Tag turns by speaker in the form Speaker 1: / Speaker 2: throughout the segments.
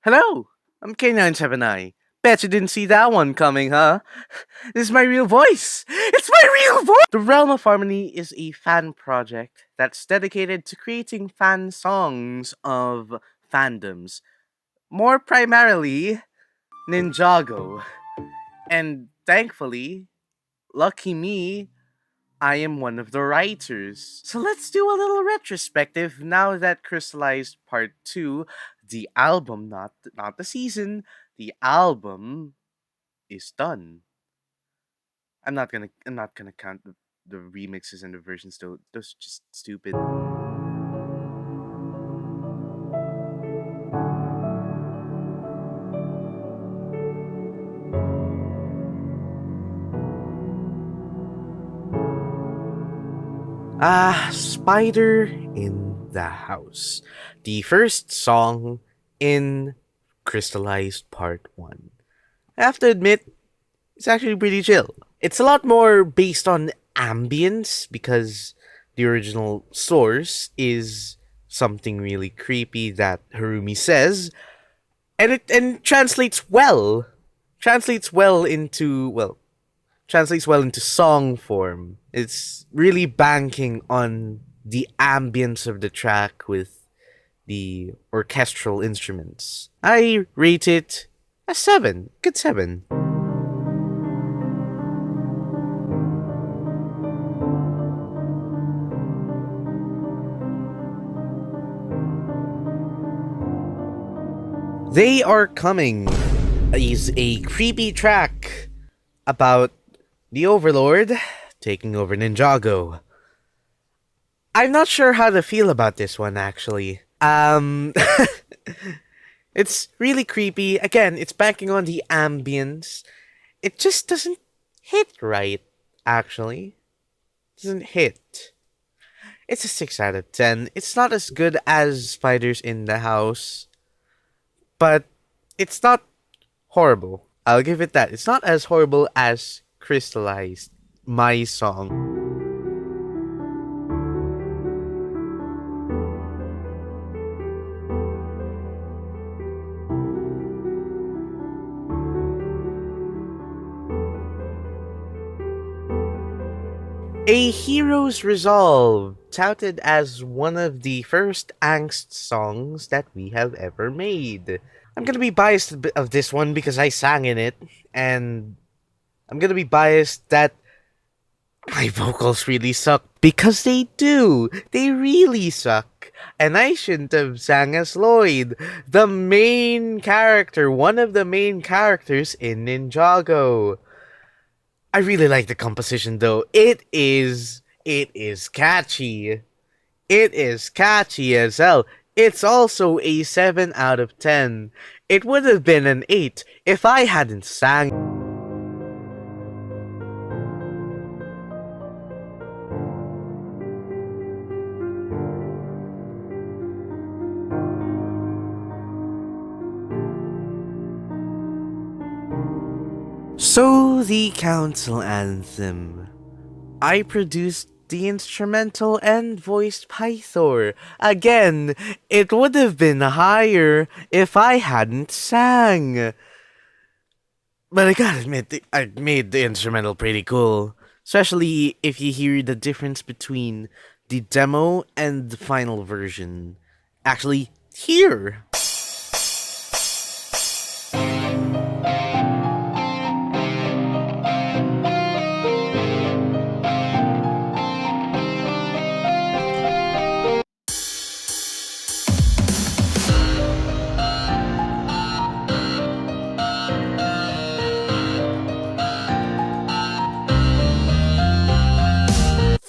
Speaker 1: Hello, I'm K979. Bet you didn't see that one coming, huh? This is my real voice! It's my real voice! The Realm of Harmony is a fan project that's dedicated to creating fan songs of fandoms. More primarily, Ninjago. And thankfully, lucky me, I am one of the writers. So let's do a little retrospective now that Crystallized Part 2, the album, not the season, the album is done. I'm not gonna count the remixes and the versions though. Those are just stupid. Spider in the House. The first song in Crystallized Part 1. I have to admit, it's actually pretty chill. It's a lot more based on ambience because the original source is something really creepy that Harumi says, and it translates well into song form. It's really banking on the ambience of the track with the orchestral instruments. I rate it a 7. Good 7. They Are Coming is a creepy track about the Overlord taking over Ninjago. I'm not sure how to feel about this one, actually. It's really creepy. Again, it's banking on the ambience. It just doesn't hit right, actually. Doesn't hit. It's a 6 out of 10. It's not as good as Spiders in the House, but it's not horrible. I'll give it that. It's not as horrible as Crystallized, my song. A Hero's Resolve, touted as one of the first angst songs that we have ever made. I'm gonna be biased of this one because I sang in it, and I'm gonna be biased that my vocals really suck because they do. They really suck. And I shouldn't have sang as Lloyd, the main character, one of the main characters in Ninjago. I really like the composition though. It is catchy. It is catchy as hell. It's also a 7 out of 10. It would have been an 8 if I hadn't sang. So, the council anthem. I produced the instrumental and voiced Pythor. Again, it would have been higher if I hadn't sang. But I gotta admit, I made the instrumental pretty cool. Especially if you hear the difference between the demo and the final version. Actually, here!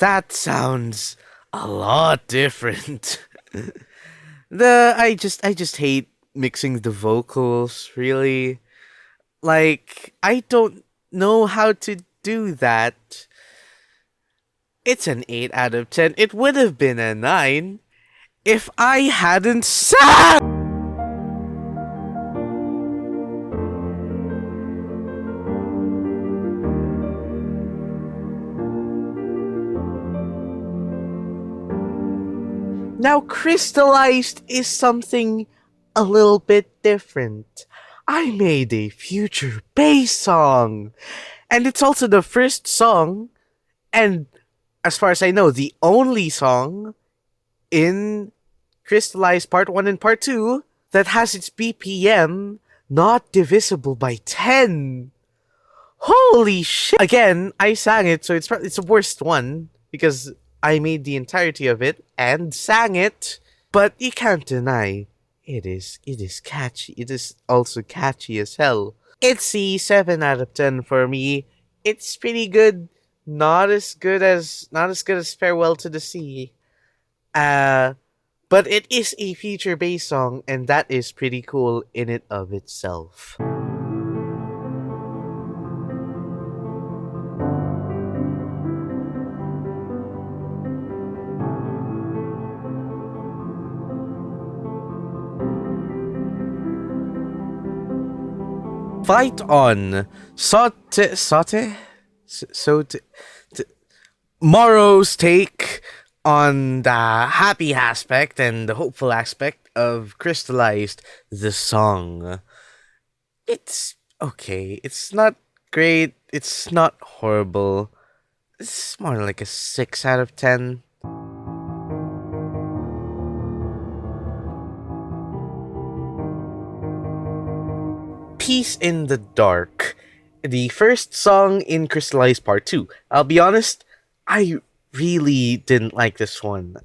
Speaker 1: That sounds a lot different. I just hate mixing the vocals, really. Like, I don't know how to do that. It's an 8 out of 10. It would have been a 9 if I hadn't sang! Now, crystallized is something a little bit different. I made a future bass song, and it's also the first song, and as far as I know, the only song in Crystallized Part 1 and Part 2 that has its BPM not divisible by 10. Holy shit! Again, I sang it, so it's the worst one because I made the entirety of it and sang it. But you can't deny it is catchy. It is also catchy as hell. It's a 7 out of 10 for me. It's pretty good. Not as good as Farewell to the Sea. Uh but it is a feature based song, and that is pretty cool in it of itself. Fight on. Sote? So, Morrow's take on the happy aspect and the hopeful aspect of Crystallized, the song. It's okay. It's not great. It's not horrible. It's more like a 6 out of 10. Peace in the Dark, the first song in Crystallized Part 2. I'll be honest, I really didn't like this one.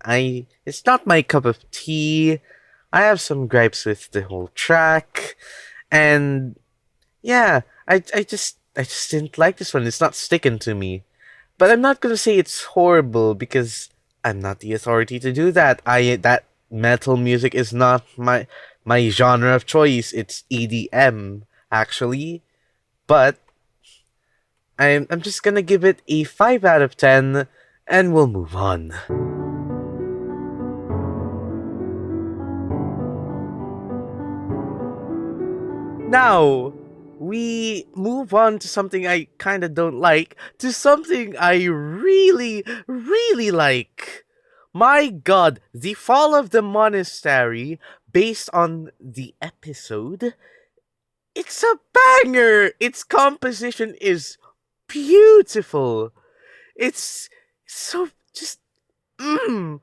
Speaker 1: It's not my cup of tea. I have some gripes with the whole track, and yeah, I just didn't like this one. It's not sticking to me. But I'm not gonna say it's horrible because I'm not the authority to do that. That metal music is not my genre of choice. It's EDM actually, but I'm just gonna give it a 5 out of 10 and we'll move on. Now, we move on to something I kinda don't like, to something I really, really like. My god, The Fall of the Monastery, based on the episode, it's a banger! Its composition is beautiful. It's so just, mm,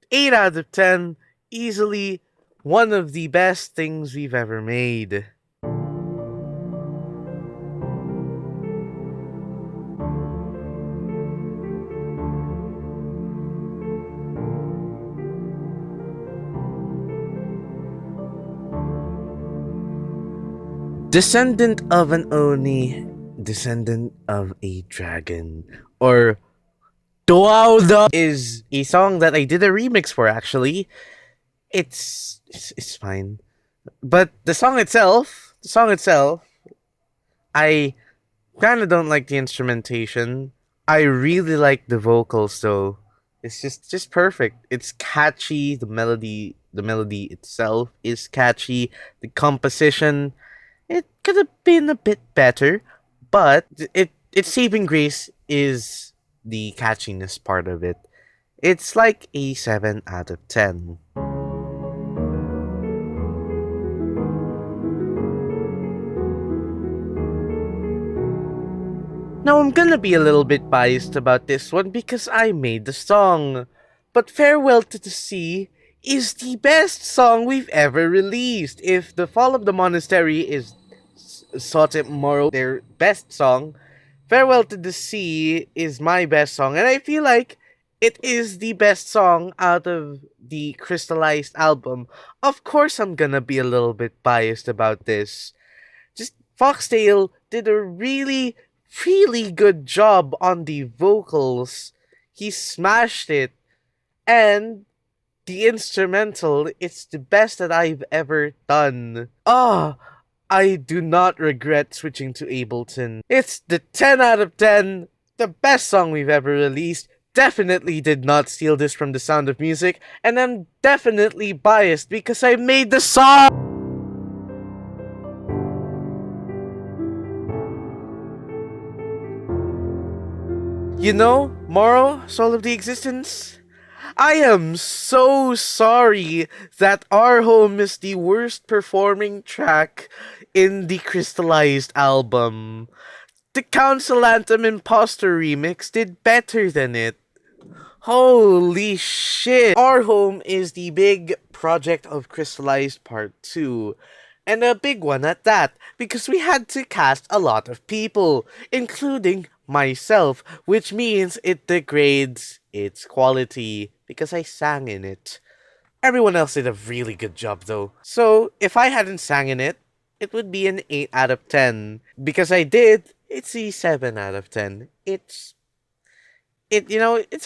Speaker 1: 8 out of 10, easily one of the best things we've ever made. Descendant of an Oni, Descendant of a Dragon, or Doauda is a song that I did a remix for actually. It's fine. But the song itself, I kind of don't like the instrumentation. I really like the vocals though. It's just perfect. It's catchy. The melody itself is catchy. The composition, it could have been a bit better, but its saving grace is the catchiness part of it. It's like a 7 out of 10. Now, I'm gonna be a little bit biased about this one because I made the song. But Farewell to the Sea is the best song we've ever released. If The Fall of the Monastery is Sote Moro, their best song, Farewell to the Sea is my best song. And I feel like it is the best song out of the Crystallized album. Of course, I'm gonna be a little bit biased about this. Just Foxtail did a really, really good job on the vocals. He smashed it. And the instrumental, it's the best that I've ever done. I do not regret switching to Ableton. It's the 10 out of 10, the best song we've ever released. Definitely did not steal this from The Sound of Music, and I'm definitely biased because I made the song! You know, Moro, Soul of the Existence, I am so sorry that Our Home is the worst performing track in the Crystallized album. The Council Anthem Imposter remix did better than it. Holy shit! Our Home is the big project of Crystallized Part 2. And a big one at that, because we had to cast a lot of people, including myself, which means it degrades its quality, because I sang in it. Everyone else did a really good job though. So, if I hadn't sang in it, it would be an 8 out of 10. Because I did, it's a 7 out of 10. It's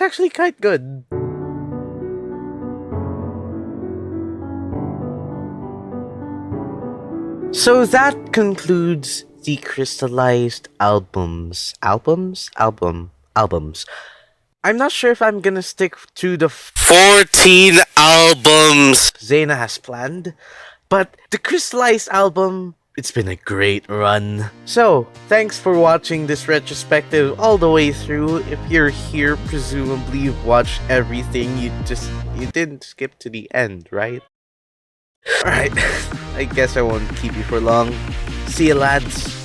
Speaker 1: actually quite good. So that concludes the Crystallized albums. I'm not sure if I'm gonna stick to the 14 albums Zaina has planned, but the Crystallized album, it's been a great run. So, thanks for watching this retrospective all the way through. If you're here, presumably you've watched everything, you didn't skip to the end, right? Alright, I guess I won't keep you for long. See you, lads.